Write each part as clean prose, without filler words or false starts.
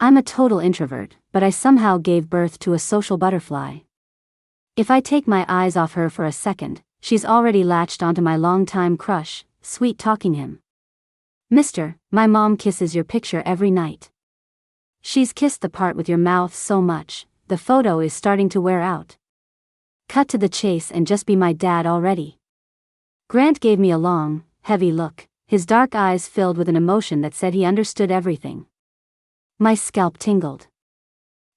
I'm a total introvert, but I somehow gave birth to a social butterfly. If I take my eyes off her for a second, she's already latched onto my longtime crush, sweet-talking him. Mister, my mom kisses your picture every night. She's kissed the part with your mouth so much, the photo is starting to wear out. Cut to the chase and just be my dad already. Grant gave me a long, heavy look, his dark eyes filled with an emotion that said he understood everything. My scalp tingled.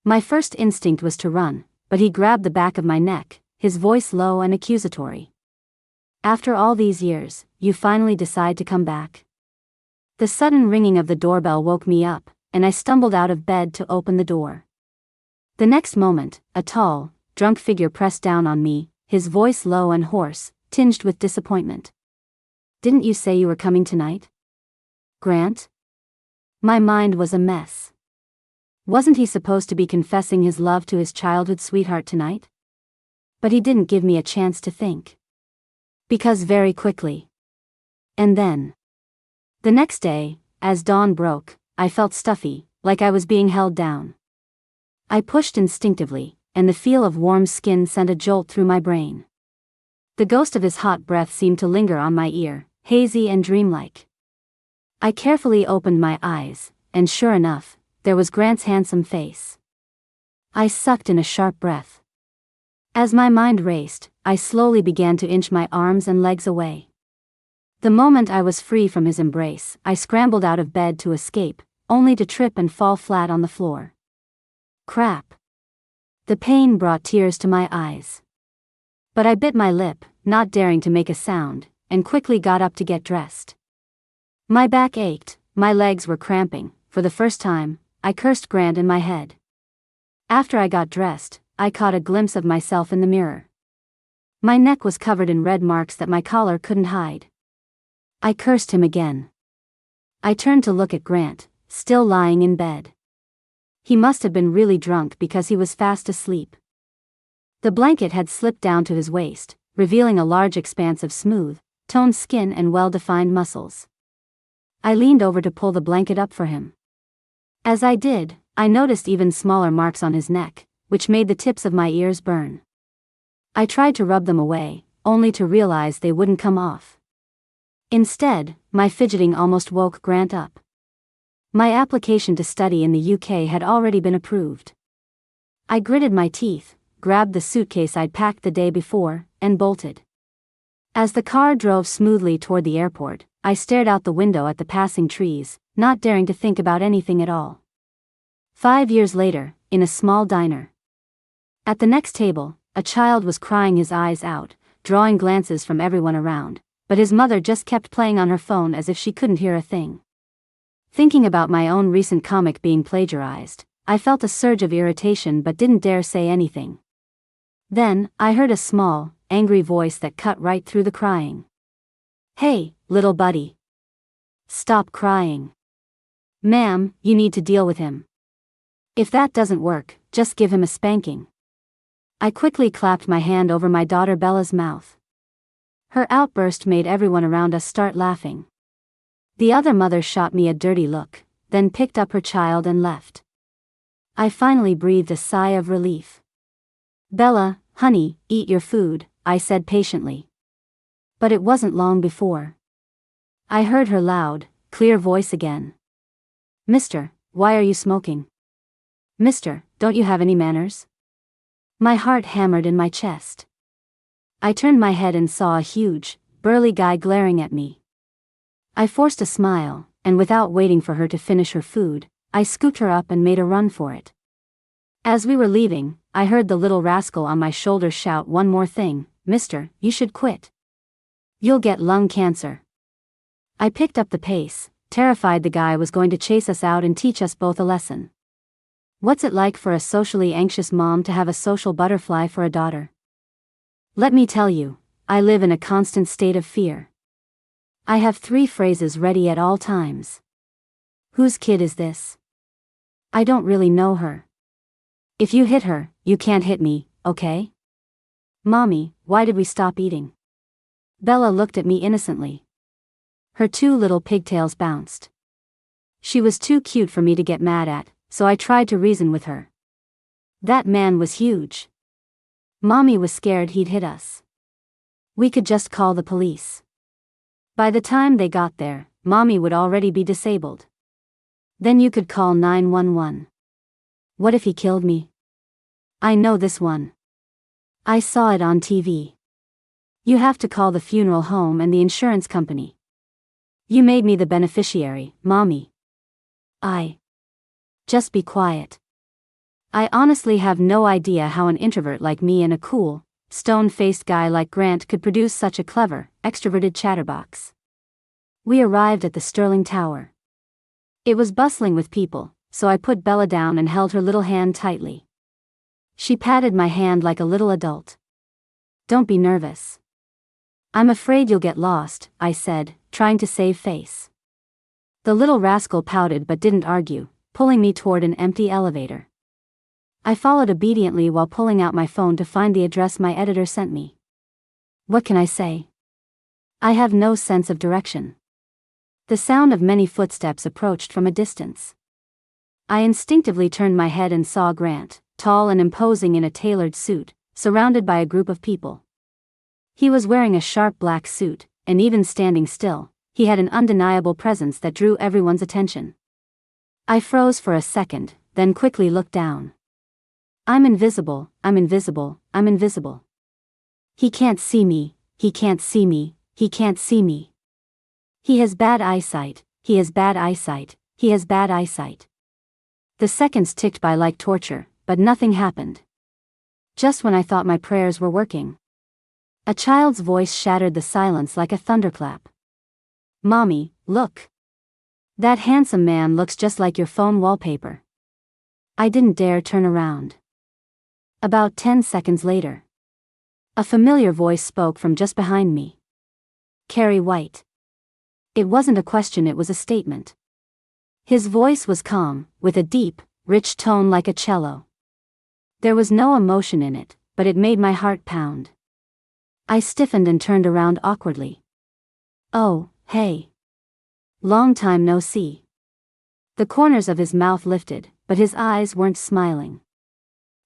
My first instinct was to run, but he grabbed the back of my neck, his voice low and accusatory. After all these years, you finally decide to come back? The sudden ringing of the doorbell woke me up, and I stumbled out of bed to open the door. The next moment, a tall, drunk figure pressed down on me, his voice low and hoarse, tinged with disappointment. Didn't you say you were coming tonight? Grant? My mind was a mess. Wasn't he supposed to be confessing his love to his childhood sweetheart tonight? But he didn't give me a chance to think. Because very quickly. And then. The next day, as dawn broke, I felt stuffy, like I was being held down. I pushed instinctively, and the feel of warm skin sent a jolt through my brain. The ghost of his hot breath seemed to linger on my ear, hazy and dreamlike. I carefully opened my eyes, and sure enough, there was Grant's handsome face. I sucked in a sharp breath. As my mind raced, I slowly began to inch my arms and legs away. The moment I was free from his embrace, I scrambled out of bed to escape, only to trip and fall flat on the floor. Crap. The pain brought tears to my eyes. But I bit my lip, not daring to make a sound, and quickly got up to get dressed. My back ached, my legs were cramping. For the first time, I cursed Grant in my head. After I got dressed, I caught a glimpse of myself in the mirror. My neck was covered in red marks that my collar couldn't hide. I cursed him again. I turned to look at Grant, still lying in bed. He must have been really drunk because he was fast asleep. The blanket had slipped down to his waist, revealing a large expanse of smooth, toned skin and well-defined muscles. I leaned over to pull the blanket up for him. As I did, I noticed even smaller marks on his neck, which made the tips of my ears burn. I tried to rub them away, only to realize they wouldn't come off. Instead, my fidgeting almost woke Grant up. My application to study in the UK had already been approved. I gritted my teeth, grabbed the suitcase I'd packed the day before, and bolted. As the car drove smoothly toward the airport, I stared out the window at the passing trees, not daring to think about anything at all. 5 years later, in a small diner. At the next table, a child was crying his eyes out, drawing glances from everyone around, but his mother just kept playing on her phone as if she couldn't hear a thing. Thinking about my own recent comic being plagiarized, I felt a surge of irritation but didn't dare say anything. Then, I heard a small, angry voice that cut right through the crying. "Hey, little buddy. Stop crying. Ma'am, you need to deal with him. If that doesn't work, just give him a spanking." I quickly clapped my hand over my daughter Bella's mouth. Her outburst made everyone around us start laughing. The other mother shot me a dirty look, then picked up her child and left. I finally breathed a sigh of relief. "Bella, honey, eat your food," I said patiently. But it wasn't long before I heard her loud, clear voice again. "Mister, why are you smoking? Mister, don't you have any manners?" My heart hammered in my chest. I turned my head and saw a huge, burly guy glaring at me. I forced a smile, and without waiting for her to finish her food, I scooped her up and made a run for it. As we were leaving, I heard the little rascal on my shoulder shout one more thing, "Mister, you should quit. You'll get lung cancer." I picked up the pace, terrified the guy was going to chase us out and teach us both a lesson. What's it like for a socially anxious mom to have a social butterfly for a daughter? Let me tell you, I live in a constant state of fear. I have 3 phrases ready at all times. Whose kid is this? I don't really know her. If you hit her, you can't hit me, okay? Mommy, why did we stop eating? Bella looked at me innocently. Her 2 little pigtails bounced. She was too cute for me to get mad at, so I tried to reason with her. That man was huge. Mommy was scared he'd hit us. We could just call the police. By the time they got there, Mommy would already be disabled. Then you could call 911. What if he killed me? I know this one. I saw it on TV. You have to call the funeral home and the insurance company. You made me the beneficiary, Mommy. Just be quiet. I honestly have no idea how an introvert like me and a cool, stone-faced guy like Grant could produce such a clever, extroverted chatterbox. We arrived at the Sterling Tower. It was bustling with people, so I put Bella down and held her little hand tightly. She patted my hand like a little adult. Don't be nervous. I'm afraid you'll get lost, I said, trying to save face. The little rascal pouted but didn't argue, pulling me toward an empty elevator. I followed obediently while pulling out my phone to find the address my editor sent me. What can I say? I have no sense of direction. The sound of many footsteps approached from a distance. I instinctively turned my head and saw Grant, tall and imposing in a tailored suit, surrounded by a group of people. He was wearing a sharp black suit, and even standing still, he had an undeniable presence that drew everyone's attention. I froze for a second, then quickly looked down. I'm invisible, I'm invisible, I'm invisible. He can't see me, he can't see me, he can't see me. He has bad eyesight, he has bad eyesight, he has bad eyesight. The seconds ticked by like torture, but nothing happened. Just when I thought my prayers were working, a child's voice shattered the silence like a thunderclap. Mommy, look. That handsome man looks just like your phone wallpaper. I didn't dare turn around. About 10 seconds later, a familiar voice spoke from just behind me. Carrie White. It wasn't a question, it was a statement. His voice was calm, with a deep, rich tone like a cello. There was no emotion in it, but it made my heart pound. I stiffened and turned around awkwardly. Oh, hey. Long time no see. The corners of his mouth lifted, but his eyes weren't smiling.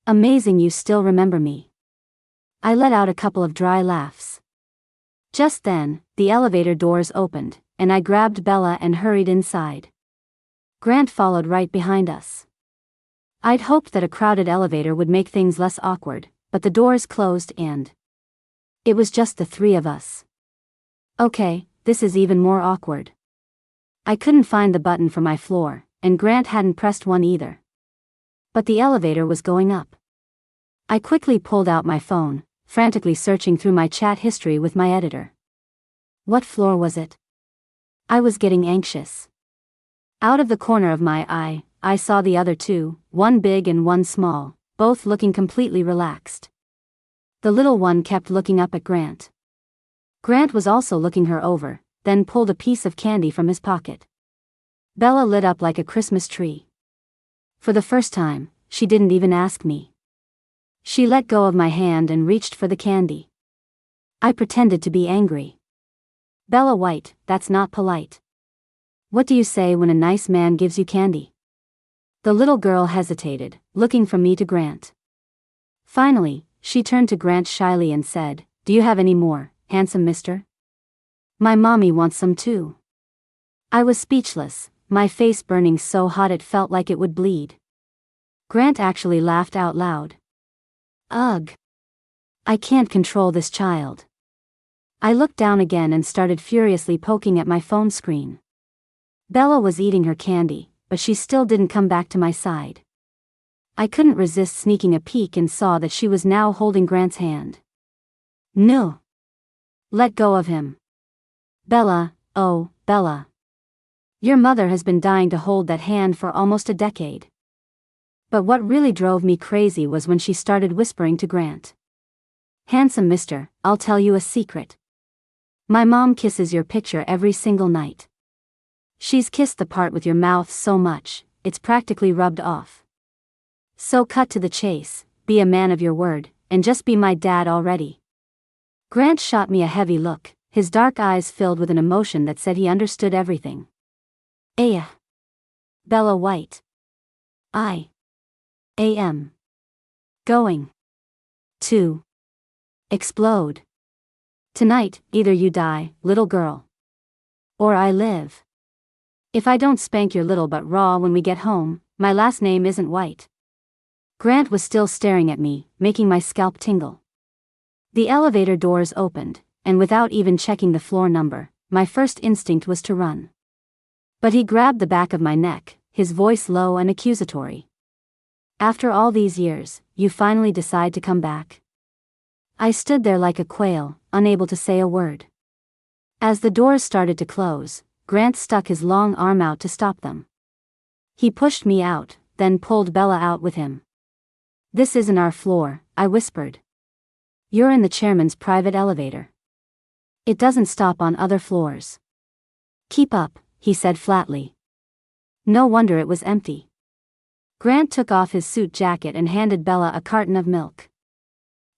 Amazing you still remember me. I let out a couple of dry laughs. Just then, the elevator doors opened, and I grabbed Bella and hurried inside. Grant followed right behind us. I'd hoped that a crowded elevator would make things less awkward, but the doors closed and it was just the three of us. Okay, this is even more awkward. I couldn't find the button for my floor, and Grant hadn't pressed one either. But the elevator was going up. I quickly pulled out my phone, frantically searching through my chat history with my editor. What floor was it? I was getting anxious. Out of the corner of my eye, I saw the other two, one big and one small, both looking completely relaxed. The little one kept looking up at Grant. Grant was also looking her over, then pulled a piece of candy from his pocket. Bella lit up like a Christmas tree. For the first time, she didn't even ask me. She let go of my hand and reached for the candy. I pretended to be angry. Bella White, that's not polite. What do you say when a nice man gives you candy? The little girl hesitated, looking from me to Grant. Finally, she turned to Grant shyly and said, Do you have any more, handsome mister? My mommy wants some too. I was speechless, my face burning so hot it felt like it would bleed. Grant actually laughed out loud. Ugh. I can't control this child. I looked down again and started furiously poking at my phone screen. Bella was eating her candy, but she still didn't come back to my side. I couldn't resist sneaking a peek and saw that she was now holding Grant's hand. No. Let go of him. Bella, oh, Bella. Your mother has been dying to hold that hand for almost a decade. But what really drove me crazy was when she started whispering to Grant. Handsome mister, I'll tell you a secret. My mom kisses your picture every single night. She's kissed the part with your mouth so much, it's practically rubbed off. So cut to the chase, be a man of your word, and just be my dad already. Grant shot me a heavy look, his dark eyes filled with an emotion that said he understood everything. Bella White. I am going to explode. Tonight, either you die, little girl, or I live. If I don't spank your little butt raw when we get home, my last name isn't White. Grant was still staring at me, making my scalp tingle. The elevator doors opened, and without even checking the floor number, my first instinct was to run. But he grabbed the back of my neck, his voice low and accusatory. After all these years, you finally decide to come back? I stood there like a quail, unable to say a word. As the doors started to close, Grant stuck his long arm out to stop them. He pushed me out, then pulled Bella out with him. This isn't our floor, I whispered. You're in the chairman's private elevator. It doesn't stop on other floors. Keep up, he said flatly. No wonder it was empty. Grant took off his suit jacket and handed Bella a carton of milk.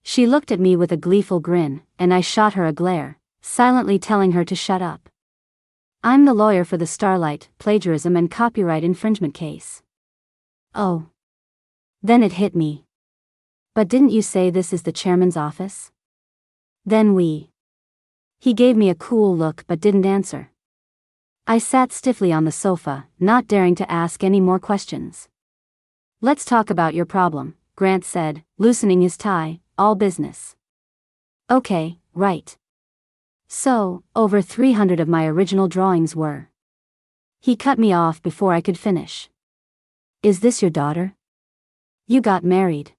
She looked at me with a gleeful grin, and I shot her a glare, silently telling her to shut up. I'm the lawyer for the Starlight, plagiarism and copyright infringement case. Oh. Then it hit me. But didn't you say this is the chairman's office? Then He gave me a cool look but didn't answer. I sat stiffly on the sofa, not daring to ask any more questions. Let's talk about your problem, Grant said, loosening his tie, all business. Okay, right. So, over 300 of my original drawings were. He cut me off before I could finish. Is this your daughter? You got married.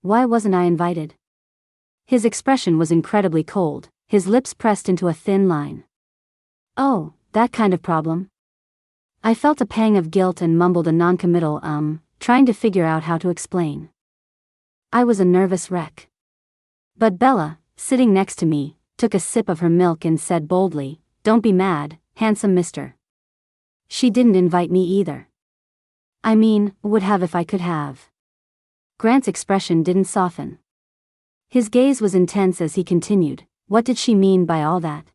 Why wasn't I invited? His expression was incredibly cold, his lips pressed into a thin line. Oh, that kind of problem? I felt a pang of guilt and mumbled a noncommittal trying to figure out how to explain. I was a nervous wreck. But Bella, sitting next to me, took a sip of her milk and said boldly, Don't be mad, handsome mister. She didn't invite me either. I mean, would have if I could have. Grant's expression didn't soften. His gaze was intense as he continued, What did she mean by all that?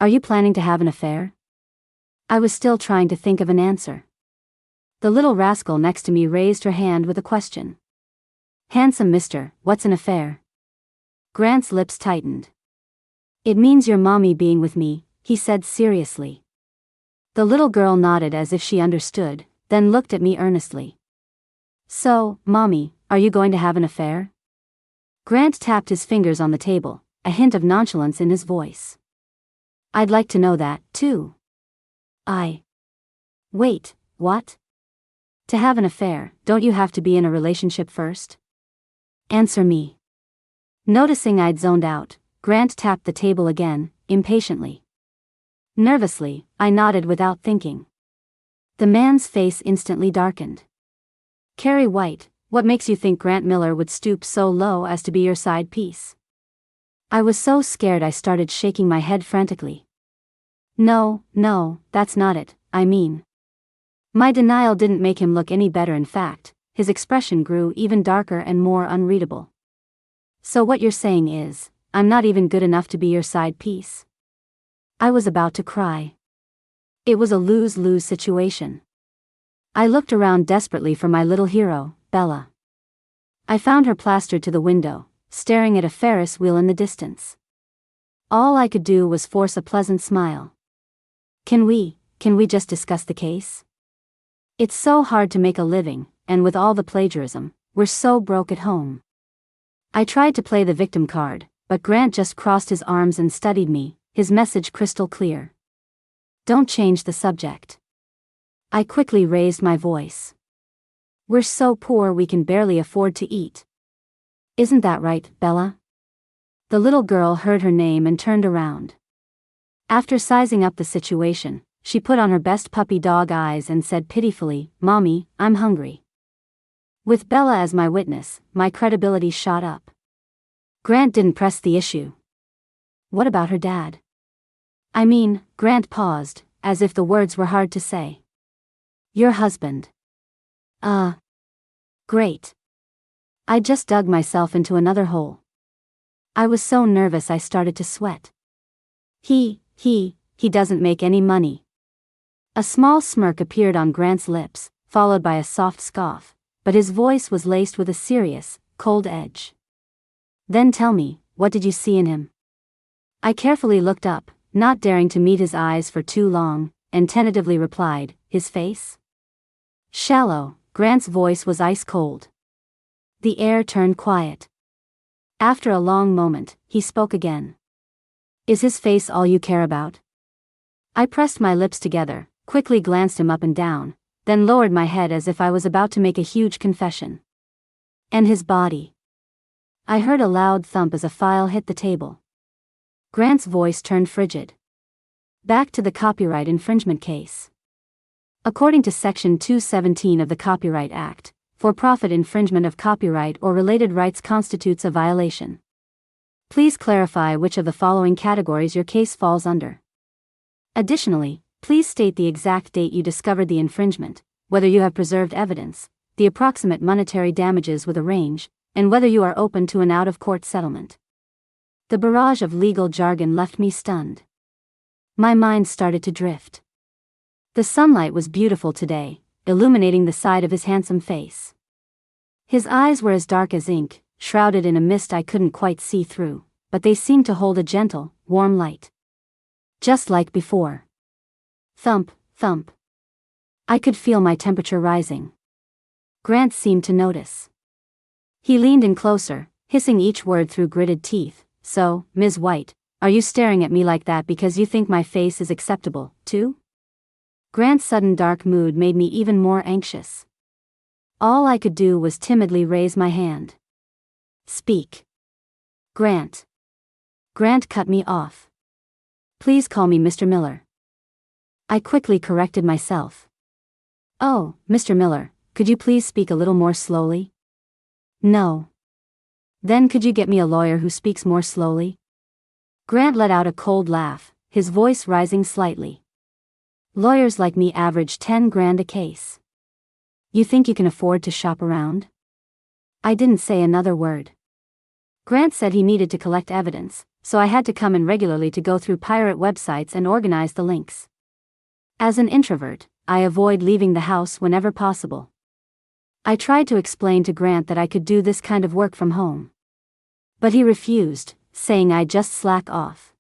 Are you planning to have an affair? I was still trying to think of an answer. The little rascal next to me raised her hand with a question. Handsome mister, what's an affair? Grant's lips tightened. It means your mommy being with me, he said seriously. The little girl nodded as if she understood, then looked at me earnestly. So, mommy, are you going to have an affair? Grant tapped his fingers on the table, a hint of nonchalance in his voice. I'd like to know that, too. Wait, what? To have an affair, don't you have to be in a relationship first? Answer me. Noticing I'd zoned out, Grant tapped the table again, impatiently. Nervously, I nodded without thinking. The man's face instantly darkened. Carrie White, what makes you think Grant Miller would stoop so low as to be your side piece? I was so scared I started shaking my head frantically. No, that's not it, I mean. My denial didn't make him look any better. In fact, his expression grew even darker and more unreadable. So what you're saying is, I'm not even good enough to be your side piece? I was about to cry. It was a lose-lose situation. I looked around desperately for my little hero, Bella. I found her plastered to the window, staring at a Ferris wheel in the distance. All I could do was force a pleasant smile. Can we just discuss the case? It's so hard to make a living, and with all the plagiarism, we're so broke at home. I tried to play the victim card, but Grant just crossed his arms and studied me, his message crystal clear. Don't change the subject. I quickly raised my voice. We're so poor we can barely afford to eat. Isn't that right, Bella? The little girl heard her name and turned around. After sizing up the situation, she put on her best puppy dog eyes and said pitifully, Mommy, I'm hungry. With Bella as my witness, my credibility shot up. Grant didn't press the issue. What about her dad? I mean, Grant paused, as if the words were hard to say. Your husband. Great. I just dug myself into another hole. I was so nervous I started to sweat. He doesn't make any money. A small smirk appeared on Grant's lips, followed by a soft scoff, but his voice was laced with a serious, cold edge. "Then tell me, what did you see in him?" I carefully looked up, not daring to meet his eyes for too long, and tentatively replied, "His face?" "Shallow." Grant's voice was ice cold. The air turned quiet. After a long moment, he spoke again. "Is his face all you care about?" I pressed my lips together, quickly glanced him up and down, then lowered my head as if I was about to make a huge confession. "And his body?" I heard a loud thump as a file hit the table. Grant's voice turned frigid. "Back to the copyright infringement case. According to Section 217 of the Copyright Act, for-profit infringement of copyright or related rights constitutes a violation. Please clarify which of the following categories your case falls under. Additionally, please state the exact date you discovered the infringement, whether you have preserved evidence, the approximate monetary damages with a range, and whether you are open to an out-of-court settlement." The barrage of legal jargon left me stunned. My mind started to drift. The sunlight was beautiful today, illuminating the side of his handsome face. His eyes were as dark as ink, shrouded in a mist I couldn't quite see through, but they seemed to hold a gentle, warm light. Just like before. Thump, thump. I could feel my temperature rising. Grant seemed to notice. He leaned in closer, hissing each word through gritted teeth. "So, Ms. White, are you staring at me like that because you think my face is acceptable, too?" Grant's sudden dark mood made me even more anxious. All I could do was timidly raise my hand. "Speak." "Grant." Grant cut me off. "Please call me Mr. Miller." I quickly corrected myself. "Oh, Mr. Miller, could you please speak a little more slowly?" "No." "Then could you get me a lawyer who speaks more slowly?" Grant let out a cold laugh, his voice rising slightly. "Lawyers like me average 10 grand a case. You think you can afford to shop around?" I didn't say another word. Grant said he needed to collect evidence, so I had to come in regularly to go through pirate websites and organize the links. As an introvert, I avoid leaving the house whenever possible. I tried to explain to Grant that I could do this kind of work from home. But he refused, saying I'd just slack off.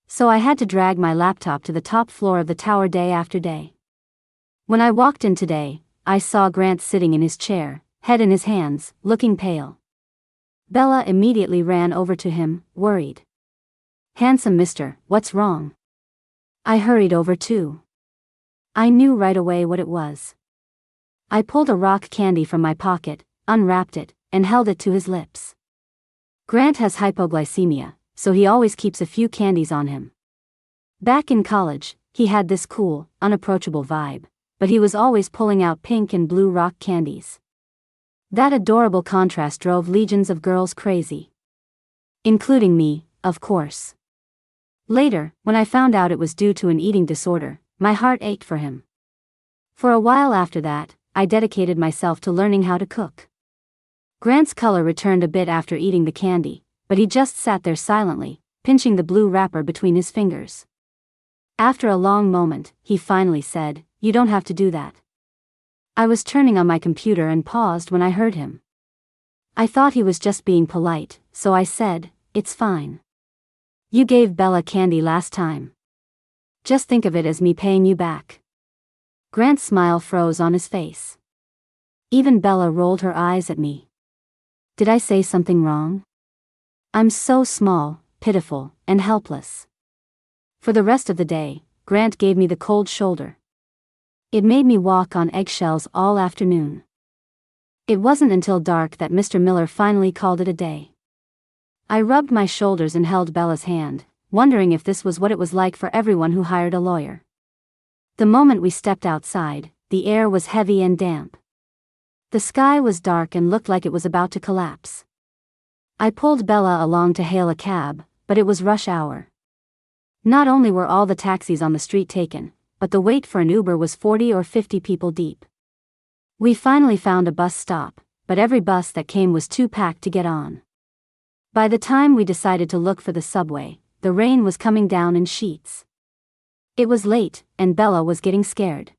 So I had to drag my laptop to the top floor of the tower day after day. When I walked in today, I saw Grant sitting in his chair, head in his hands, looking pale. Bella immediately ran over to him, worried. "Handsome mister, what's wrong?" I hurried over too. I knew right away what it was. I pulled a rock candy from my pocket, unwrapped it, and held it to his lips. Grant has hypoglycemia, so he always keeps a few candies on him. Back in college, he had this cool, unapproachable vibe, but he was always pulling out pink and blue rock candies. That adorable contrast drove legions of girls crazy. Including me, of course. Later, when I found out it was due to an eating disorder, my heart ached for him. For a while after that, I dedicated myself to learning how to cook. Grant's color returned a bit after eating the candy, but he just sat there silently, pinching the blue wrapper between his fingers. After a long moment, he finally said, "You don't have to do that." I was turning on my computer and paused when I heard him. I thought he was just being polite, so I said, "It's fine. You gave Bella candy last time. Just think of it as me paying you back." Grant's smile froze on his face. Even Bella rolled her eyes at me. Did I say something wrong? I'm so small, pitiful, and helpless. For the rest of the day, Grant gave me the cold shoulder. It made me walk on eggshells all afternoon. It wasn't until dark that Mr. Miller finally called it a day. I rubbed my shoulders and held Bella's hand, wondering if this was what it was like for everyone who hired a lawyer. The moment we stepped outside, the air was heavy and damp. The sky was dark and looked like it was about to collapse. I pulled Bella along to hail a cab, but it was rush hour. Not only were all the taxis on the street taken, but the wait for an Uber was 40 or 50 people deep. We finally found a bus stop, but every bus that came was too packed to get on. By the time we decided to look for the subway, the rain was coming down in sheets. It was late, and Bella was getting scared.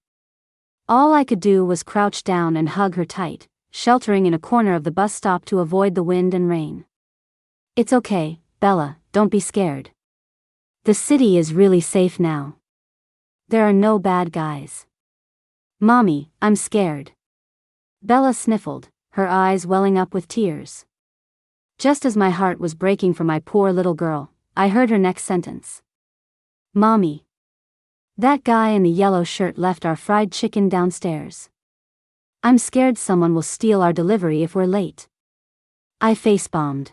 All I could do was crouch down and hug her tight, sheltering in a corner of the bus stop to avoid the wind and rain. It's okay, Bella, don't be scared. The city is really safe now. There are no bad guys. Mommy, I'm scared. Bella sniffled, her eyes welling up with tears. Just as my heart was breaking for my poor little girl, I heard her next sentence. Mommy. That guy in the yellow shirt left our fried chicken downstairs. I'm scared someone will steal our delivery if we're late. I face-bombed.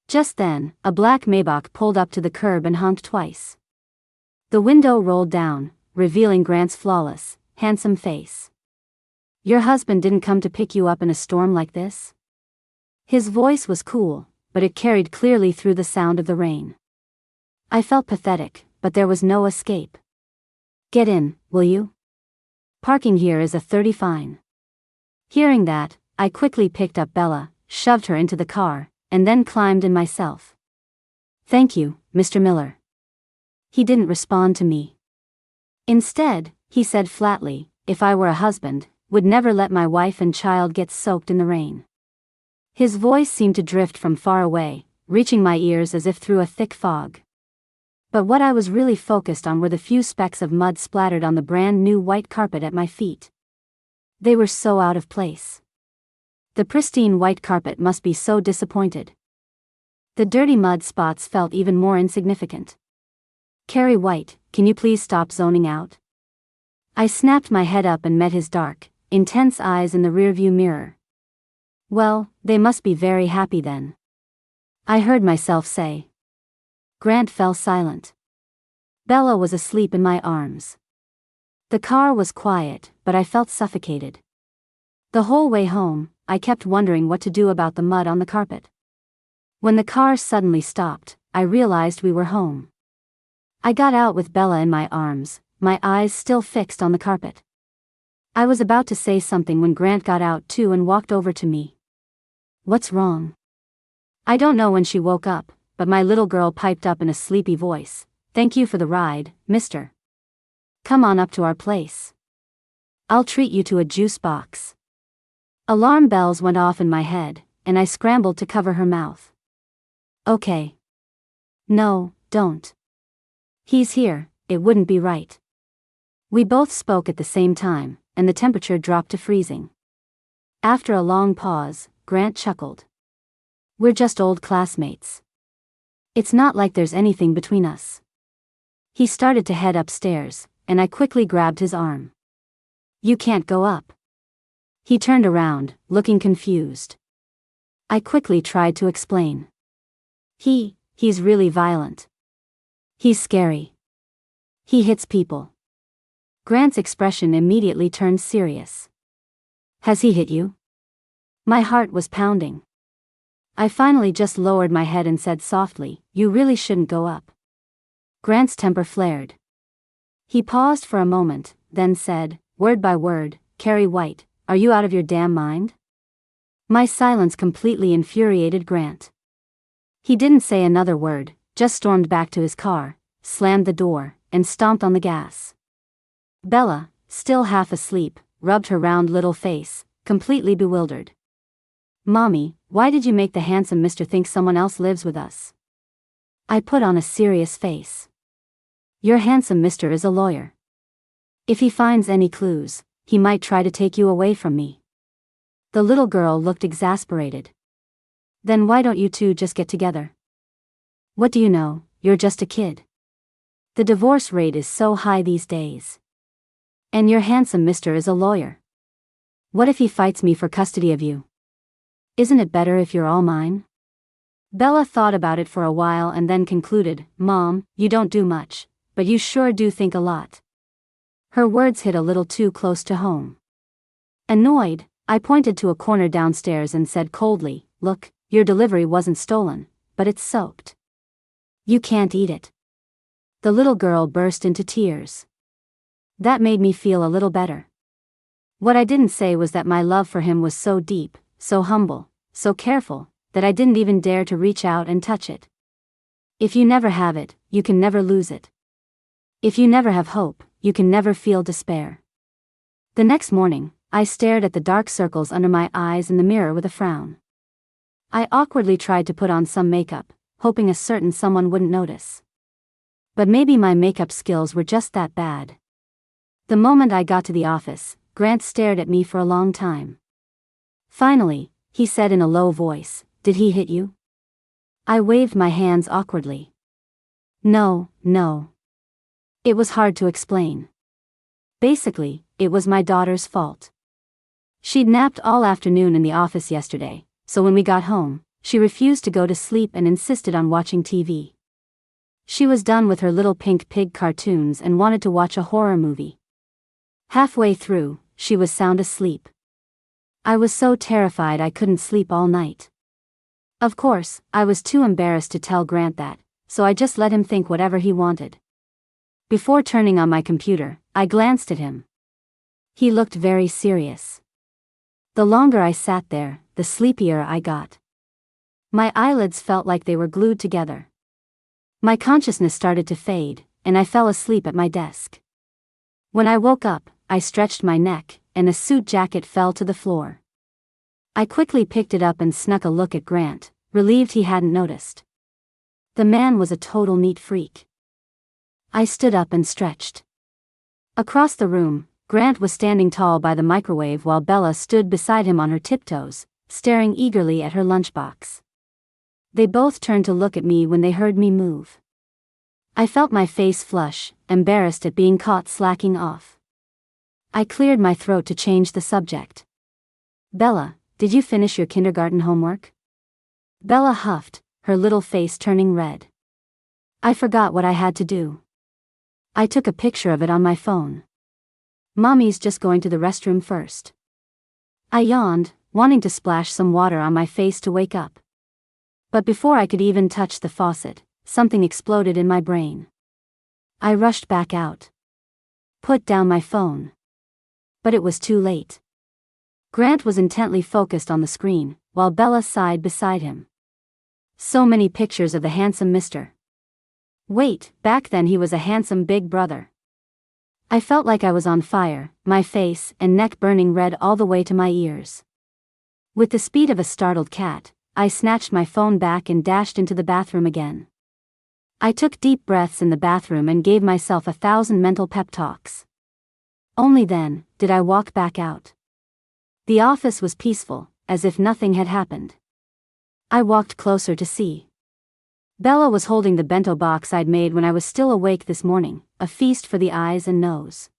Just then, a black Maybach pulled up to the curb and honked twice. The window rolled down, revealing Grant's flawless, handsome face. Your husband didn't come to pick you up in a storm like this? His voice was cool, but it carried clearly through the sound of the rain. I felt pathetic, but there was no escape. Get in, will you? Parking here is a 30 fine. Hearing that, I quickly picked up Bella, shoved her into the car, and then climbed in myself. Thank you, Mr. Miller. He didn't respond to me. Instead, he said flatly, if I were a husband, would never let my wife and child get soaked in the rain. His voice seemed to drift from far away, reaching my ears as if through a thick fog. But what I was really focused on were the few specks of mud splattered on the brand new white carpet at my feet. They were so out of place. The pristine white carpet must be so disappointed. The dirty mud spots felt even more insignificant. Carrie White, can you please stop zoning out? I snapped my head up and met his dark, intense eyes in the rearview mirror. Well, they must be very happy then. I heard myself say. Grant fell silent. Bella was asleep in my arms. The car was quiet, but I felt suffocated. The whole way home, I kept wondering what to do about the mud on the carpet. When the car suddenly stopped, I realized we were home. I got out with Bella in my arms, my eyes still fixed on the carpet. I was about to say something when Grant got out too and walked over to me. What's wrong? I don't know when she woke up, but my little girl piped up in a sleepy voice. Thank you for the ride, mister. Come on up to our place. I'll treat you to a juice box. Alarm bells went off in my head, and I scrambled to cover her mouth. Okay. No, don't. He's here, it wouldn't be right. We both spoke at the same time, and the temperature dropped to freezing. After a long pause, Grant chuckled. We're just old classmates. It's not like there's anything between us. He started to head upstairs, and I quickly grabbed his arm. You can't go up. He turned around, looking confused. I quickly tried to explain. He's really violent. He's scary. He hits people. Grant's expression immediately turned serious. Has he hit you? My heart was pounding. I finally just lowered my head and said softly, you really shouldn't go up. Grant's temper flared. He paused for a moment, then said, word by word, Carrie White, are you out of your damn mind? My silence completely infuriated Grant. He didn't say another word, just stormed back to his car, slammed the door, and stomped on the gas. Bella, still half asleep, rubbed her round little face, completely bewildered. Mommy, why did you make the handsome mister think someone else lives with us? I put on a serious face. Your handsome mister is a lawyer. If he finds any clues, he might try to take you away from me. The little girl looked exasperated. Then why don't you two just get together? What do you know, you're just a kid. The divorce rate is so high these days. And your handsome mister is a lawyer. What if he fights me for custody of you? Isn't it better if you're all mine? Bella thought about it for a while and then concluded, Mom, you don't do much, but you sure do think a lot. Her words hit a little too close to home. Annoyed, I pointed to a corner downstairs and said coldly, look, your delivery wasn't stolen, but it's soaked. You can't eat it. The little girl burst into tears. That made me feel a little better. What I didn't say was that my love for him was so deep, so humble, so careful, that I didn't even dare to reach out and touch it. If you never have it, you can never lose it. If you never have hope, you can never feel despair. The next morning, I stared at the dark circles under my eyes in the mirror with a frown. I awkwardly tried to put on some makeup, hoping a certain someone wouldn't notice. But maybe my makeup skills were just that bad. The moment I got to the office, Grant stared at me for a long time. Finally, he said in a low voice, "Did he hit you?" I waved my hands awkwardly. No. It was hard to explain. Basically, it was my daughter's fault. She'd napped all afternoon in the office yesterday, so when we got home, she refused to go to sleep and insisted on watching TV. She was done with her little pink pig cartoons and wanted to watch a horror movie. Halfway through, she was sound asleep. I was so terrified I couldn't sleep all night. Of course, I was too embarrassed to tell Grant that, so I just let him think whatever he wanted. Before turning on my computer, I glanced at him. He looked very serious. The longer I sat there, the sleepier I got. My eyelids felt like they were glued together. My consciousness started to fade, and I fell asleep at my desk. When I woke up, I stretched my neck, and the suit jacket fell to the floor. I quickly picked it up and snuck a look at Grant, relieved he hadn't noticed. The man was a total neat freak. I stood up and stretched. Across the room, Grant was standing tall by the microwave while Bella stood beside him on her tiptoes, staring eagerly at her lunchbox. They both turned to look at me when they heard me move. I felt my face flush, embarrassed at being caught slacking off. I cleared my throat to change the subject. "Bella, did you finish your kindergarten homework?" Bella huffed, her little face turning red. "I forgot what I had to do. I took a picture of it on my phone. Mommy's just going to the restroom first." I yawned, wanting to splash some water on my face to wake up. But before I could even touch the faucet, something exploded in my brain. I rushed back out. Put down my phone. But it was too late. Grant was intently focused on the screen, while Bella sighed beside him. So many pictures of the handsome Mr. Wait, back then he was a handsome big brother. I felt like I was on fire, my face and neck burning red all the way to my ears. With the speed of a startled cat, I snatched my phone back and dashed into the bathroom again. I took deep breaths in the bathroom and gave myself 1,000 mental pep talks. Only then did I walk back out. The office was peaceful, as if nothing had happened. I walked closer to see. Bella was holding the bento box I'd made when I was still awake this morning, a feast for the eyes and nose.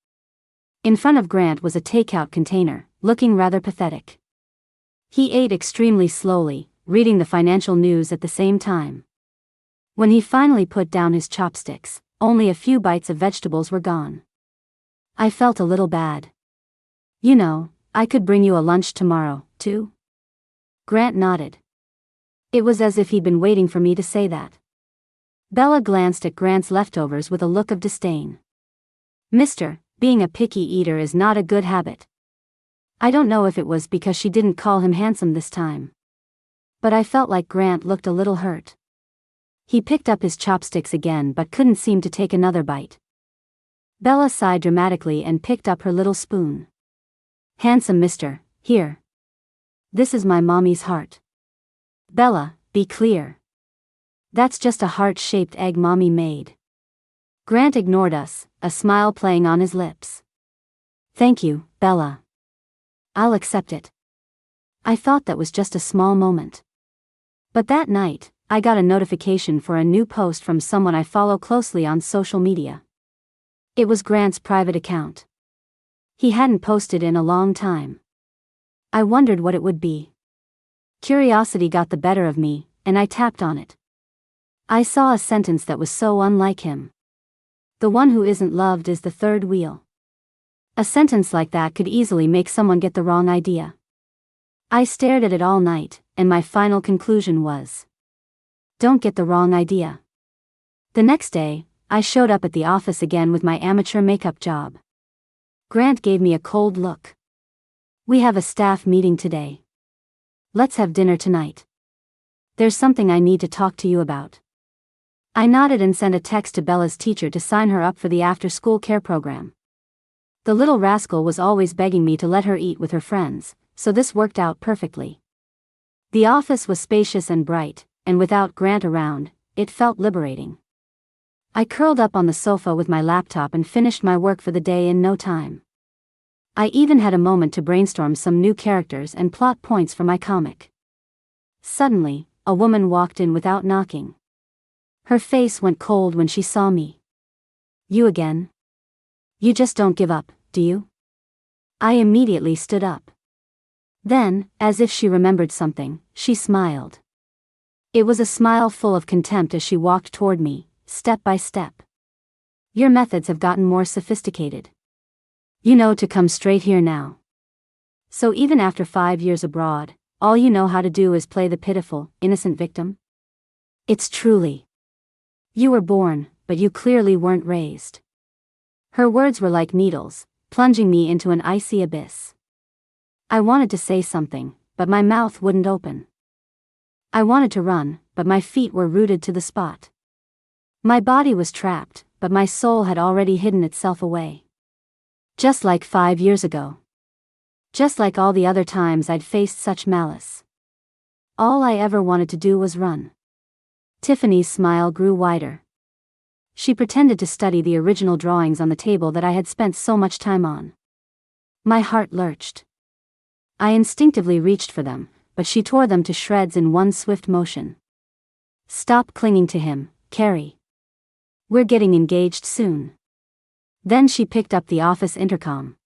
In front of Grant was a takeout container, looking rather pathetic. He ate extremely slowly, reading the financial news at the same time. When he finally put down his chopsticks, only a few bites of vegetables were gone. I felt a little bad. "You know, I could bring you a lunch tomorrow, too?" Grant nodded. It was as if he'd been waiting for me to say that. Bella glanced at Grant's leftovers with a look of disdain. "Mister, being a picky eater is not a good habit." I don't know if it was because she didn't call him handsome this time. But I felt like Grant looked a little hurt. He picked up his chopsticks again but couldn't seem to take another bite. Bella sighed dramatically and picked up her little spoon. "Handsome mister, here. This is my mommy's heart." "Bella, be clear. That's just a heart-shaped egg mommy made." Grant ignored us, a smile playing on his lips. "Thank you, Bella. I'll accept it." I thought that was just a small moment. But that night, I got a notification for a new post from someone I follow closely on social media. It was Grant's private account. He hadn't posted in a long time. I wondered what it would be. Curiosity got the better of me, and I tapped on it. I saw a sentence that was so unlike him. "The one who isn't loved is the third wheel." A sentence like that could easily make someone get the wrong idea. I stared at it all night, and my final conclusion was, don't get the wrong idea. The next day, I showed up at the office again with my amateur makeup job. Grant gave me a cold look. "We have a staff meeting today. Let's have dinner tonight. There's something I need to talk to you about." I nodded and sent a text to Bella's teacher to sign her up for the after-school care program. The little rascal was always begging me to let her eat with her friends, so this worked out perfectly. The office was spacious and bright, and without Grant around, it felt liberating. I curled up on the sofa with my laptop and finished my work for the day in no time. I even had a moment to brainstorm some new characters and plot points for my comic. Suddenly, a woman walked in without knocking. Her face went cold when she saw me. "You again? You just don't give up, do you?" I immediately stood up. Then, as if she remembered something, she smiled. It was a smile full of contempt as she walked toward me, step by step. "Your methods have gotten more sophisticated. You know to come straight here now. So even after 5 years abroad, all you know how to do is play the pitiful, innocent victim? It's truly. You were born, but you clearly weren't raised." Her words were like needles, plunging me into an icy abyss. I wanted to say something, but my mouth wouldn't open. I wanted to run, but my feet were rooted to the spot. My body was trapped, but my soul had already hidden itself away. Just like 5 years ago. Just like all the other times I'd faced such malice. All I ever wanted to do was run. Tiffany's smile grew wider. She pretended to study the original drawings on the table that I had spent so much time on. My heart lurched. I instinctively reached for them, but she tore them to shreds in one swift motion. "Stop clinging to him, Carrie. We're getting engaged soon." Then she picked up the office intercom.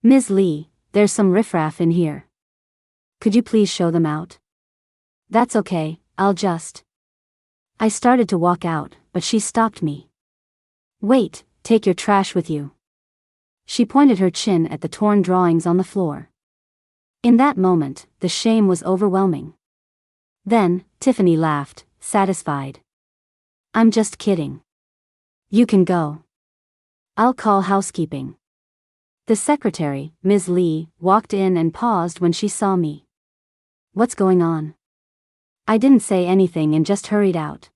"Ms. Lee, there's some riffraff in here. Could you please show them out?" "That's okay, I'll just..." I started to walk out, but she stopped me. "Wait, take your trash with you." She pointed her chin at the torn drawings on the floor. In that moment, the shame was overwhelming. Then, Tiffany laughed, satisfied. "I'm just kidding. You can go. I'll call housekeeping." The secretary, Ms. Lee, walked in and paused when she saw me. "What's going on?" I didn't say anything and just hurried out.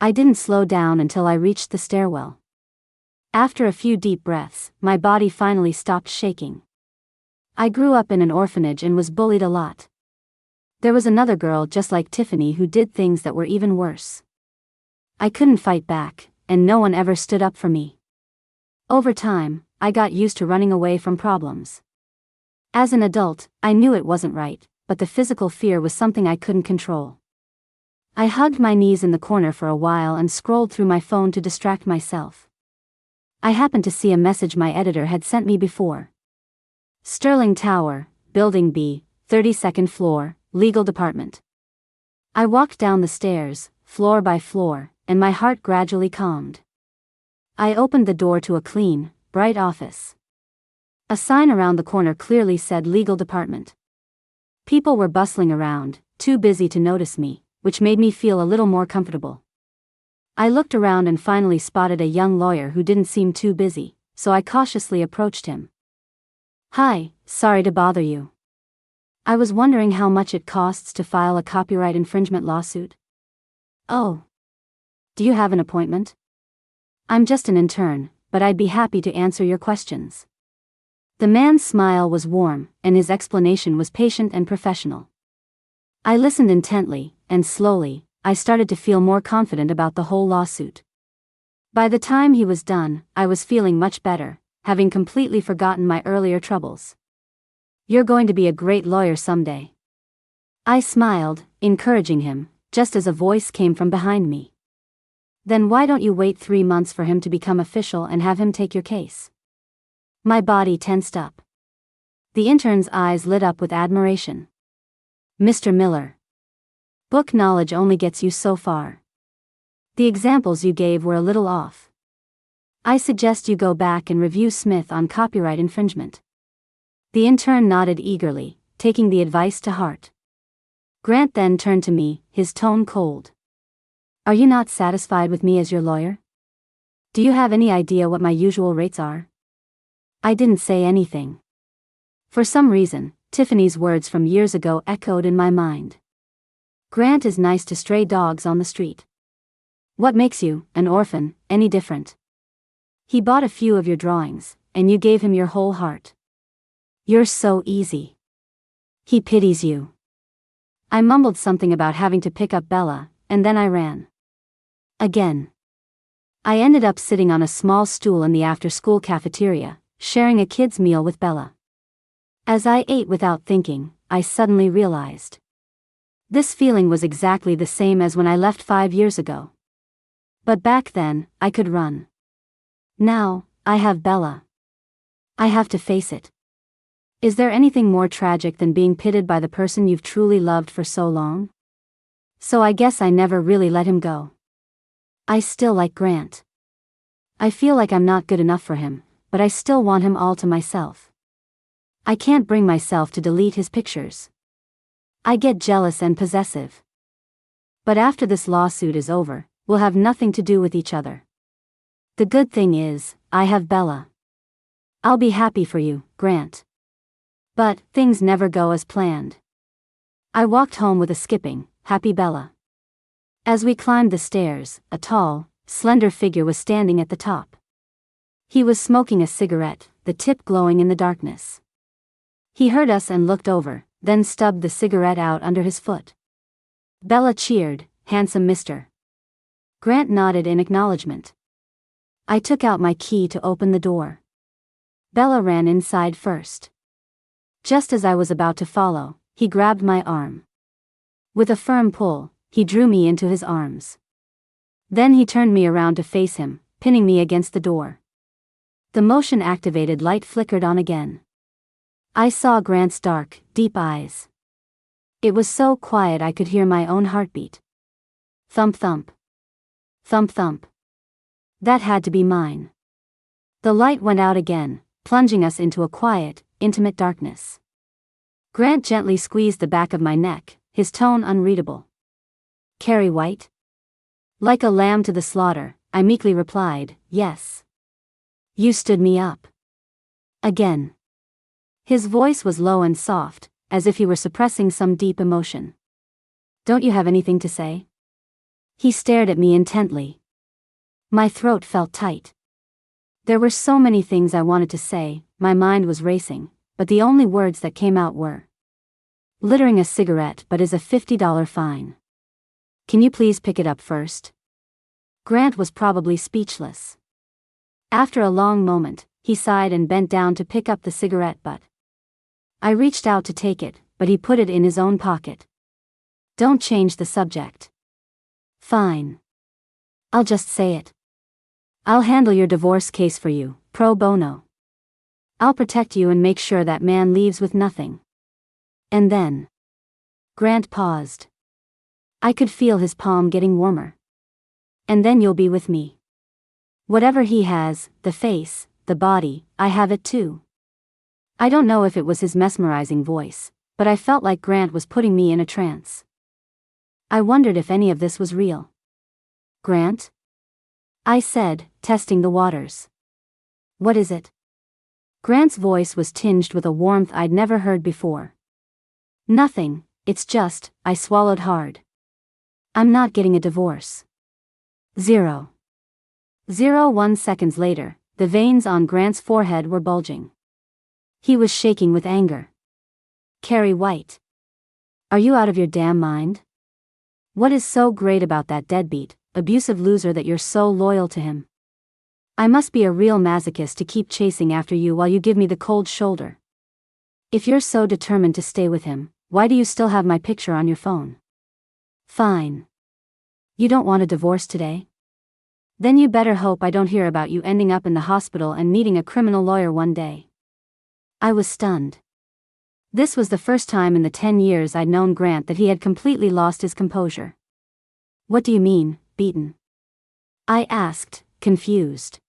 I didn't slow down until I reached the stairwell. After a few deep breaths, my body finally stopped shaking. I grew up in an orphanage and was bullied a lot. There was another girl just like Tiffany who did things that were even worse. I couldn't fight back, and no one ever stood up for me. Over time, I got used to running away from problems. As an adult, I knew it wasn't right, but the physical fear was something I couldn't control. I hugged my knees in the corner for a while and scrolled through my phone to distract myself. I happened to see a message my editor had sent me before. "Sterling Tower, Building B, 32nd floor, Legal Department." I walked down the stairs, floor by floor, and my heart gradually calmed. I opened the door to a clean, bright office. A sign around the corner clearly said Legal Department. People were bustling around, too busy to notice me, which made me feel a little more comfortable. I looked around and finally spotted a young lawyer who didn't seem too busy, so I cautiously approached him. "Hi, sorry to bother you. I was wondering how much it costs to file a copyright infringement lawsuit." "Oh. Do you have an appointment?" "I'm just an intern, but I'd be happy to answer your questions." The man's smile was warm, and his explanation was patient and professional. I listened intently, and slowly, I started to feel more confident about the whole lawsuit. By the time he was done, I was feeling much better, having completely forgotten my earlier troubles. "You're going to be a great lawyer someday." I smiled, encouraging him, just as a voice came from behind me. "Then why don't you wait 3 months for him to become official and have him take your case?" My body tensed up. The intern's eyes lit up with admiration. "Mr. Miller. Book knowledge only gets you so far. The examples you gave were a little off. I suggest you go back and review Smith on copyright infringement." The intern nodded eagerly, taking the advice to heart. Grant then turned to me, his tone cold. "Are you not satisfied with me as your lawyer? Do you have any idea what my usual rates are?" I didn't say anything. For some reason, Tiffany's words from years ago echoed in my mind. "Grant is nice to stray dogs on the street. What makes you, an orphan, any different? He bought a few of your drawings, and you gave him your whole heart. You're so easy. He pities you. I mumbled something about having to pick up Bella, and then I ran. Again. I ended up sitting on a small stool in the after-school cafeteria, sharing a kid's meal with Bella. As I ate without thinking, I suddenly realized. This feeling was exactly the same as when I left 5 years ago. But back then, I could run. Now, I have Bella. I have to face it. Is there anything more tragic than being pitted by the person you've truly loved for so long? So I guess I never really let him go. I still like Grant. I feel like I'm not good enough for him, but I still want him all to myself. I can't bring myself to delete his pictures. I get jealous and possessive. But after this lawsuit is over, we'll have nothing to do with each other. The good thing is, I have Bella. I'll be happy for you, Grant. But things never go as planned. I walked home with a skipping, happy Bella. As we climbed the stairs, a tall, slender figure was standing at the top. He was smoking a cigarette, the tip glowing in the darkness. He heard us and looked over, then stubbed the cigarette out under his foot. Bella cheered, "Handsome mister." Grant nodded in acknowledgement. I took out my key to open the door. Bella ran inside first. Just as I was about to follow, he grabbed my arm. With a firm pull, he drew me into his arms. Then he turned me around to face him, pinning me against the door. The motion-activated light flickered on again. I saw Grant's dark, deep eyes. It was so quiet I could hear my own heartbeat. Thump thump. Thump thump. That had to be mine. The light went out again, plunging us into a quiet, intimate darkness. Grant gently squeezed the back of my neck, his tone unreadable. "Carrie White?" Like a lamb to the slaughter, I meekly replied, "Yes." "You stood me up." Again. His voice was low and soft, as if he were suppressing some deep emotion. "Don't you have anything to say?" He stared at me intently. My throat felt tight. There were so many things I wanted to say, my mind was racing, but the only words that came out were, "Littering a cigarette but is a $50 fine. Can you please pick it up first?" Grant was probably speechless. After a long moment, he sighed and bent down to pick up the cigarette butt. I reached out to take it, but he put it in his own pocket. "Don't change the subject." "Fine. I'll just say it. I'll handle your divorce case for you, pro bono. I'll protect you and make sure that man leaves with nothing." And then. Grant paused. I could feel his palm getting warmer. "And then you'll be with me. Whatever he has, the face, the body, I have it too." I don't know if it was his mesmerizing voice, but I felt like Grant was putting me in a trance. I wondered if any of this was real. "Grant?" I said, testing the waters. "What is it?" Grant's voice was tinged with a warmth I'd never heard before. "Nothing, it's just," I swallowed hard. "I'm not getting a divorce." 0.01 seconds later, the veins on Grant's forehead were bulging. He was shaking with anger. "Carrie White. Are you out of your damn mind? What is so great about that deadbeat, abusive loser that you're so loyal to him? I must be a real masochist to keep chasing after you while you give me the cold shoulder. If you're so determined to stay with him, why do you still have my picture on your phone? Fine. You don't want a divorce today? Then you better hope I don't hear about you ending up in the hospital and needing a criminal lawyer one day." I was stunned. This was the first time in the 10 years I'd known Grant that he had completely lost his composure. "What do you mean, beaten?" I asked, confused.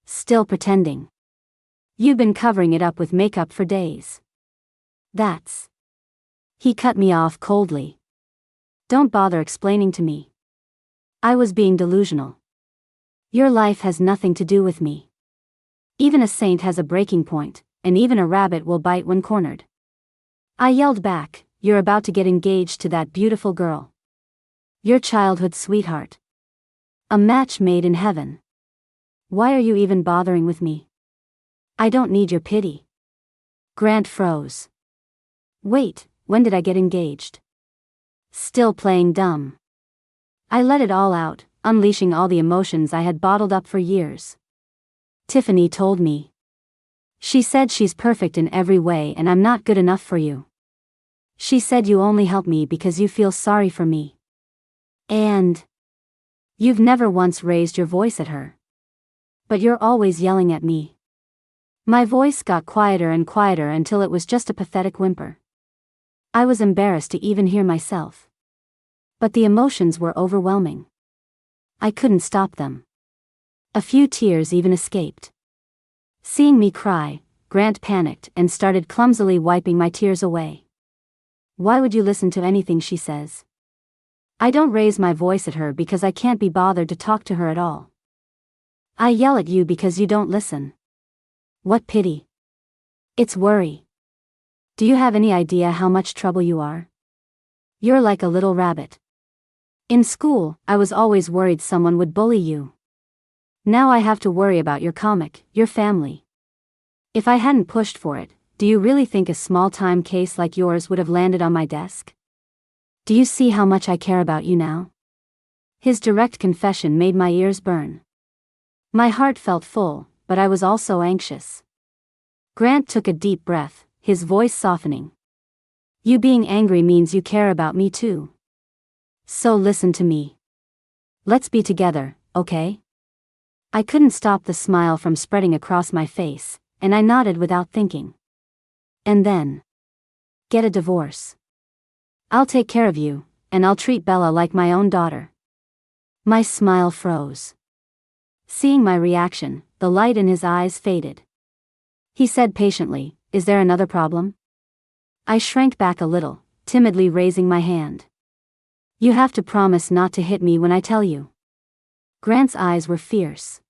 "Still pretending. You've been covering it up with makeup for days." "That's..." He cut me off coldly. "Don't bother explaining to me. I was being delusional. Your life has nothing to do with me. Even a saint has a breaking point, and even a rabbit will bite when cornered." I yelled back, "You're about to get engaged to that beautiful girl. Your childhood sweetheart. A match made in heaven. Why are you even bothering with me?" I don't need your pity. Grant froze. Wait, when did I get engaged? Still playing dumb. I let it all out, unleashing all the emotions I had bottled up for years. Tiffany told me. She said she's perfect in every way and I'm not good enough for you. She said you only help me because you feel sorry for me. And you've never once raised your voice at her. But you're always yelling at me. My voice got quieter and quieter until it was just a pathetic whimper. I was embarrassed to even hear myself. But the emotions were overwhelming. I couldn't stop them. A few tears even escaped. Seeing me cry, Grant panicked and started clumsily wiping my tears away. Why would you listen to anything she says? I don't raise my voice at her because I can't be bothered to talk to her at all. I yell at you because you don't listen. What pity. It's worry. Do you have any idea how much trouble you are? You're like a little rabbit. In school, I was always worried someone would bully you. Now I have to worry about your comic, your family. If I hadn't pushed for it, do you really think a small-time case like yours would have landed on my desk? Do you see how much I care about you now? His direct confession made my ears burn. My heart felt full, but I was also anxious. Grant took a deep breath, his voice softening. You being angry means you care about me too. So listen to me. Let's be together, okay? I couldn't stop the smile from spreading across my face, and I nodded without thinking. And then, get a divorce. I'll take care of you, and I'll treat Bella like my own daughter. My smile froze. Seeing my reaction, the light in his eyes faded. He said patiently, Is there another problem? I shrank back a little, timidly raising my hand. You have to promise not to hit me when I tell you. Grant's eyes were fierce.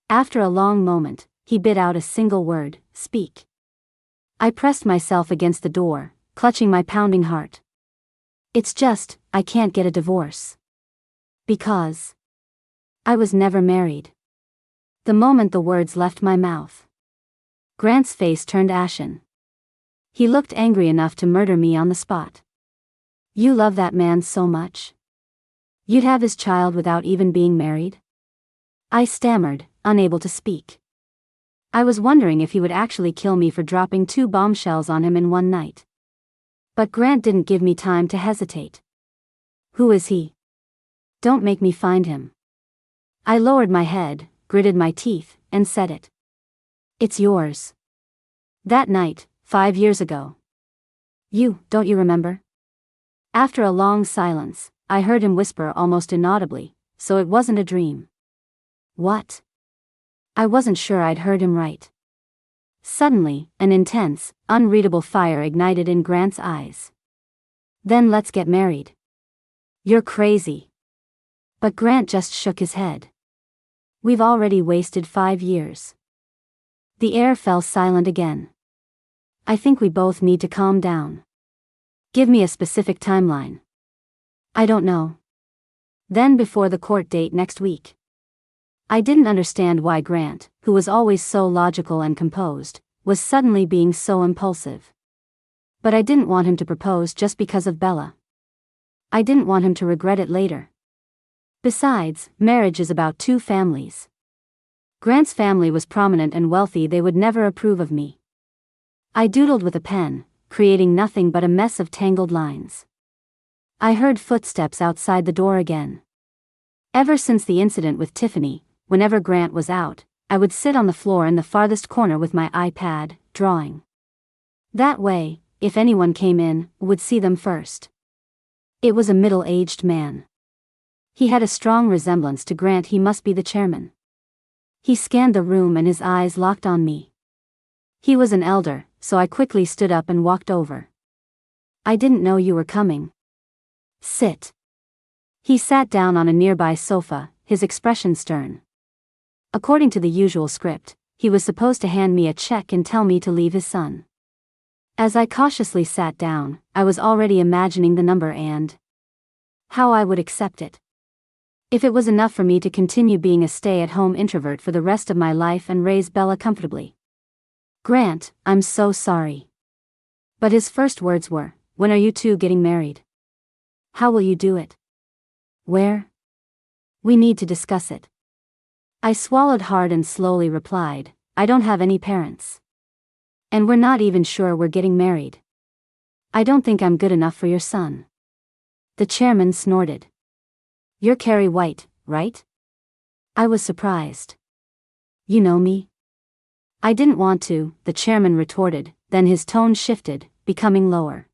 After a long moment, he bit out a single word, speak. I pressed myself against the door, clutching my pounding heart. It's just, I can't get a divorce. Because I was never married. The moment the words left my mouth, Grant's face turned ashen. He looked angry enough to murder me on the spot. You love that man so much? You'd have his child without even being married? I stammered, unable to speak. I was wondering if he would actually kill me for dropping 2 bombshells on him in one night. But Grant didn't give me time to hesitate. Who is he? Don't make me find him. I lowered my head, gritted my teeth, and said it. It's yours. That night, 5 years ago. Don't you remember? After a long silence, I heard him whisper almost inaudibly, so it wasn't a dream. What? I wasn't sure I'd heard him right. Suddenly, an intense, unreadable fire ignited in Grant's eyes. Then let's get married. You're crazy. But Grant just shook his head. We've already wasted 5 years. The air fell silent again. I think we both need to calm down. Give me a specific timeline. I don't know. Then before the court date next week. I didn't understand why Grant, who was always so logical and composed, was suddenly being so impulsive. But I didn't want him to propose just because of Bella. I didn't want him to regret it later. Besides, marriage is about 2 families. Grant's family was prominent and wealthy, they would never approve of me. I doodled with a pen, creating nothing but a mess of tangled lines. I heard footsteps outside the door again. Ever since the incident with Tiffany, whenever Grant was out, I would sit on the floor in the farthest corner with my iPad, drawing. That way, if anyone came in, would see them first. It was a middle-aged man. He had a strong resemblance to Grant, he must be the chairman. He scanned the room and his eyes locked on me. He was an elder, so I quickly stood up and walked over. I didn't know you were coming. Sit. He sat down on a nearby sofa, his expression stern. According to the usual script, he was supposed to hand me a check and tell me to leave his son. As I cautiously sat down, I was already imagining the number and how I would accept it. If it was enough for me to continue being a stay-at-home introvert for the rest of my life and raise Bella comfortably. Grant, I'm so sorry. But his first words were, when are you two getting married? How will you do it? Where? We need to discuss it. I swallowed hard and slowly replied, I don't have any parents. And we're not even sure we're getting married. I don't think I'm good enough for your son. The chairman snorted. You're Carrie White, right? I was surprised. You know me? I didn't want to, the chairman retorted, then his tone shifted, becoming lower.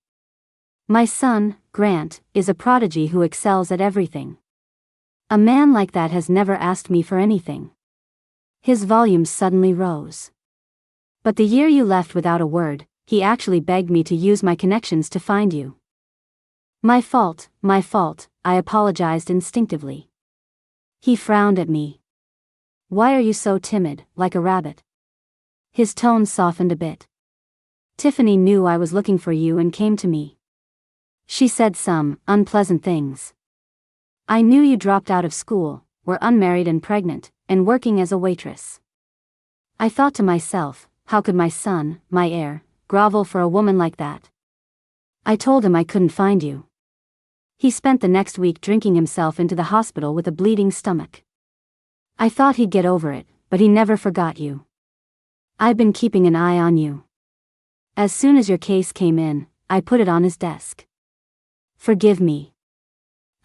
My son, Grant, is a prodigy who excels at everything. A man like that has never asked me for anything. His volume suddenly rose. But the year you left without a word, he actually begged me to use my connections to find you. My fault, I apologized instinctively. He frowned at me. Why are you so timid, like a rabbit? His tone softened a bit. Tiffany knew I was looking for you and came to me. She said some unpleasant things. I knew you dropped out of school, were unmarried and pregnant, and working as a waitress. I thought to myself, how could my son, my heir, grovel for a woman like that? I told him I couldn't find you. He spent the next week drinking himself into the hospital with a bleeding stomach. I thought he'd get over it, but he never forgot you. I've been keeping an eye on you. As soon as your case came in, I put it on his desk. Forgive me.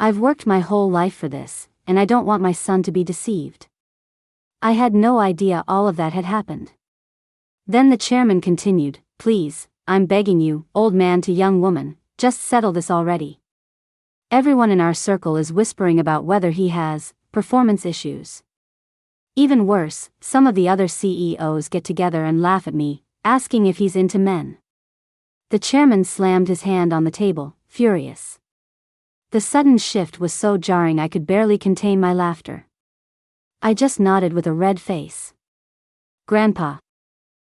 I've worked my whole life for this, and I don't want my son to be deceived. I had no idea all of that had happened. Then the chairman continued, please, I'm begging you, old man to young woman, just settle this already. Everyone in our circle is whispering about whether he has performance issues. Even worse, some of the other CEOs get together and laugh at me, asking if he's into men. The chairman slammed his hand on the table, furious. The sudden shift was so jarring I could barely contain my laughter. I just nodded with a red face. Grandpa.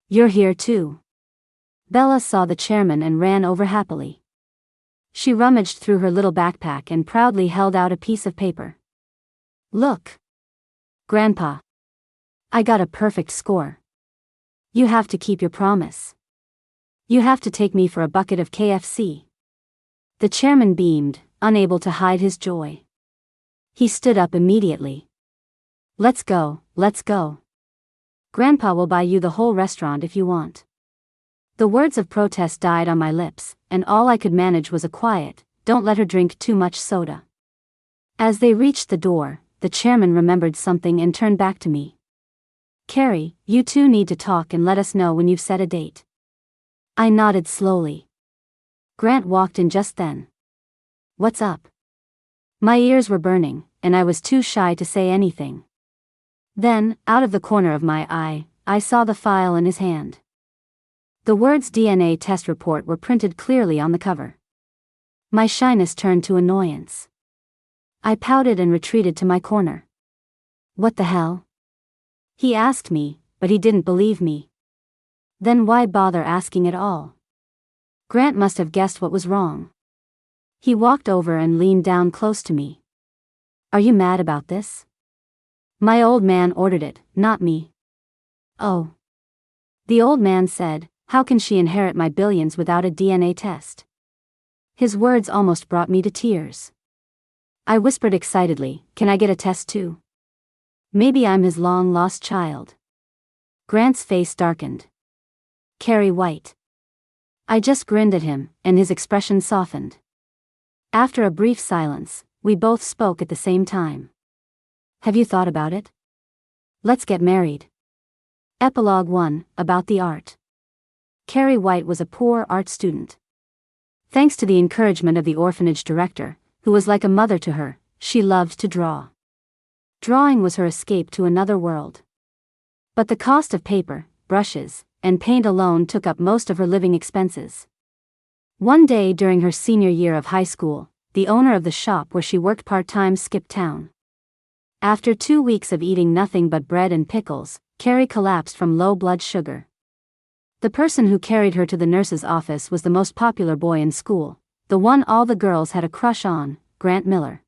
You're here too. Bella saw the chairman and ran over happily. She rummaged through her little backpack and proudly held out a piece of paper. Look. Grandpa. I got a perfect score. You have to keep your promise. You have to take me for a bucket of KFC. The chairman beamed, unable to hide his joy. He stood up immediately. Let's go, let's go. Grandpa will buy you the whole restaurant if you want. The words of protest died on my lips, and all I could manage was a quiet, don't let her drink too much soda. As they reached the door, the chairman remembered something and turned back to me. Carrie, you two need to talk and let us know when you've set a date. I nodded slowly. Grant walked in just then. What's up? My ears were burning, and I was too shy to say anything. Then, out of the corner of my eye, I saw the file in his hand. The words DNA test report were printed clearly on the cover. My shyness turned to annoyance. I pouted and retreated to my corner. What the hell? He asked me, but he didn't believe me. Then why bother asking at all? Grant must have guessed what was wrong. He walked over and leaned down close to me. Are you mad about this? My old man ordered it, not me. Oh. The old man said, how can she inherit my billions without a DNA test? His words almost brought me to tears. I whispered excitedly, can I get a test too? Maybe I'm his long-lost child. Grant's face darkened. Carrie White. I just grinned at him, and his expression softened. After a brief silence, we both spoke at the same time. Have you thought about it? Let's get married. Epilogue 1, about the art. Carrie White was a poor art student. Thanks to the encouragement of the orphanage director, who was like a mother to her, she loved to draw. Drawing was her escape to another world. But the cost of paper, brushes, and paint alone took up most of her living expenses. One day during her senior year of high school, the owner of the shop where she worked part-time skipped town. After 2 weeks of eating nothing but bread and pickles, Carrie collapsed from low blood sugar. The person who carried her to the nurse's office was the most popular boy in school, the one all the girls had a crush on, Grant Miller.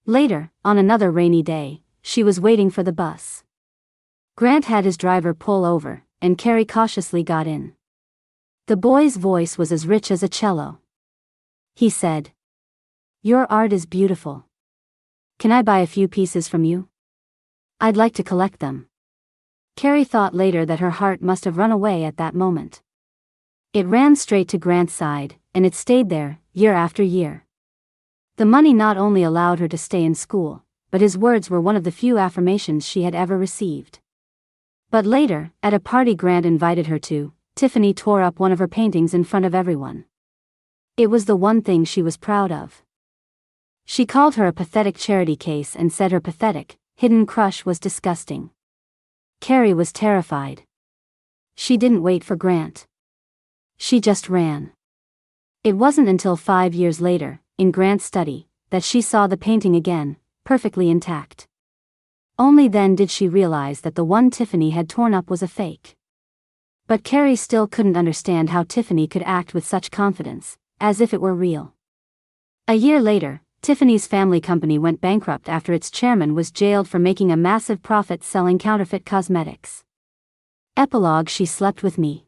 Later, on another rainy day, she was waiting for the bus. Grant had his driver pull over, and Carrie cautiously got in. The boy's voice was as rich as a cello. He said, "Your art is beautiful. Can I buy a few pieces from you? I'd like to collect them." Carrie thought later that her heart must have run away at that moment. It ran straight to Grant's side, and it stayed there, year after year. The money not only allowed her to stay in school, but his words were one of the few affirmations she had ever received. But later, at a party Grant invited her to, Tiffany tore up one of her paintings in front of everyone. It was the one thing she was proud of. She called her a pathetic charity case and said her pathetic, hidden crush was disgusting. Carrie was terrified. She didn't wait for Grant. She just ran. It wasn't until 5 years later, in Grant's study, that she saw the painting again, perfectly intact. Only then did she realize that the one Tiffany had torn up was a fake. But Carrie still couldn't understand how Tiffany could act with such confidence, as if it were real. A year later, Tiffany's family company went bankrupt after its chairman was jailed for making a massive profit selling counterfeit cosmetics. Epilogue: she slept with me.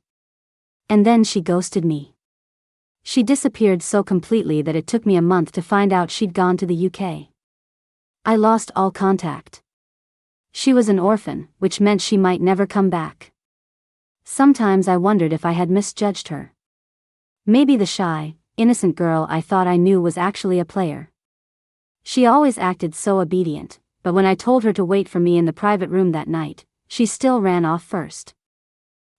And then she ghosted me. She disappeared so completely that it took me a month to find out she'd gone to the UK. I lost all contact. She was an orphan, which meant she might never come back. Sometimes I wondered if I had misjudged her. Maybe the shy, innocent girl I thought I knew was actually a player. She always acted so obedient, but when I told her to wait for me in the private room that night, she still ran off first.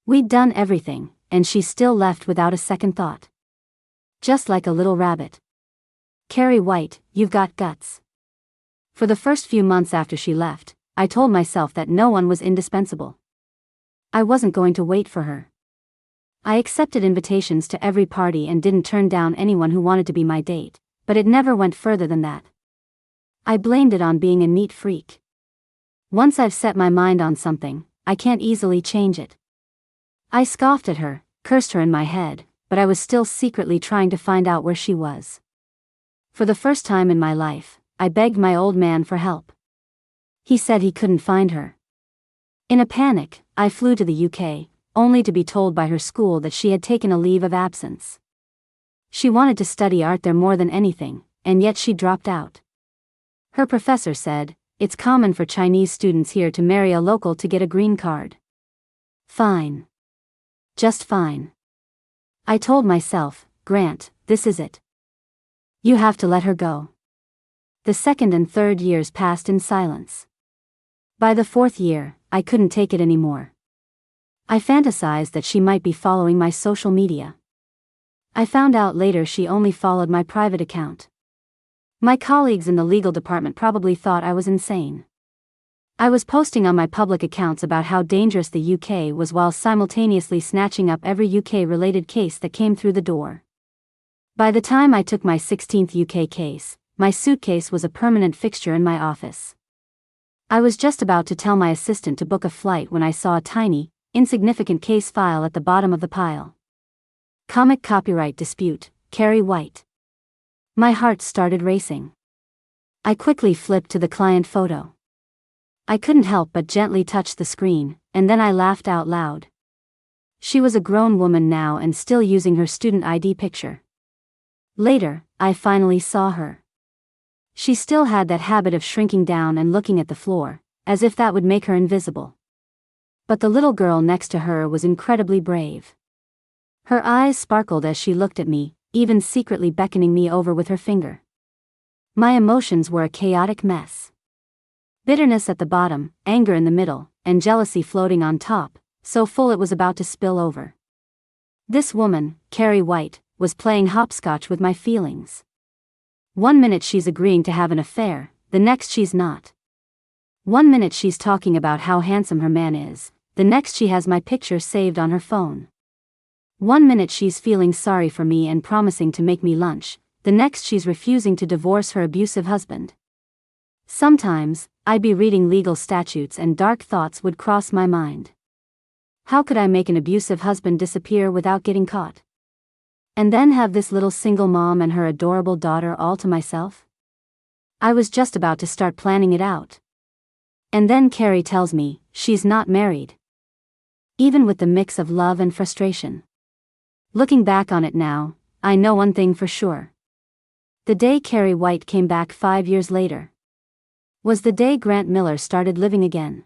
We'd done everything, and she still left without a second thought. Just like a little rabbit. Carrie White, you've got guts. For the first few months after she left, I told myself that no one was indispensable. I wasn't going to wait for her. I accepted invitations to every party and didn't turn down anyone who wanted to be my date, but it never went further than that. I blamed it on being a neat freak. Once I've set my mind on something, I can't easily change it. I scoffed at her, cursed her in my head, but I was still secretly trying to find out where she was. For the first time in my life, I begged my old man for help. He said he couldn't find her. In a panic, I flew to the UK, only to be told by her school that she had taken a leave of absence. She wanted to study art there more than anything, and yet she dropped out. Her professor said, "It's common for Chinese students here to marry a local to get a green card." Fine. Just fine. I told myself, Grant, this is it. You have to let her go. The second and third years passed in silence. By the fourth year, I couldn't take it anymore. I fantasized that she might be following my social media. I found out later she only followed my private account. My colleagues in the legal department probably thought I was insane. I was posting on my public accounts about how dangerous the UK was while simultaneously snatching up every UK-related case that came through the door. By the time I took my 16th UK case, my suitcase was a permanent fixture in my office. I was just about to tell my assistant to book a flight when I saw a tiny, insignificant case file at the bottom of the pile. Comic copyright dispute, Carrie White. My heart started racing. I quickly flipped to the client photo. I couldn't help but gently touch the screen, and then I laughed out loud. She was a grown woman now and still using her student ID picture. Later, I finally saw her. She still had that habit of shrinking down and looking at the floor, as if that would make her invisible. But the little girl next to her was incredibly brave. Her eyes sparkled as she looked at me, even secretly beckoning me over with her finger. My emotions were a chaotic mess. Bitterness at the bottom, anger in the middle, and jealousy floating on top, so full it was about to spill over. This woman, Carrie White, was playing hopscotch with my feelings. One minute she's agreeing to have an affair, the next she's not. One minute she's talking about how handsome her man is, the next she has my picture saved on her phone. One minute she's feeling sorry for me and promising to make me lunch, the next she's refusing to divorce her abusive husband. Sometimes, I'd be reading legal statutes and dark thoughts would cross my mind. How could I make an abusive husband disappear without getting caught? And then have this little single mom and her adorable daughter all to myself? I was just about to start planning it out. And then Carrie tells me, she's not married. even with the mix of love and frustration. Looking back on it now, I know one thing for sure. The day Carrie White came back 5 years later was the day Grant Miller started living again.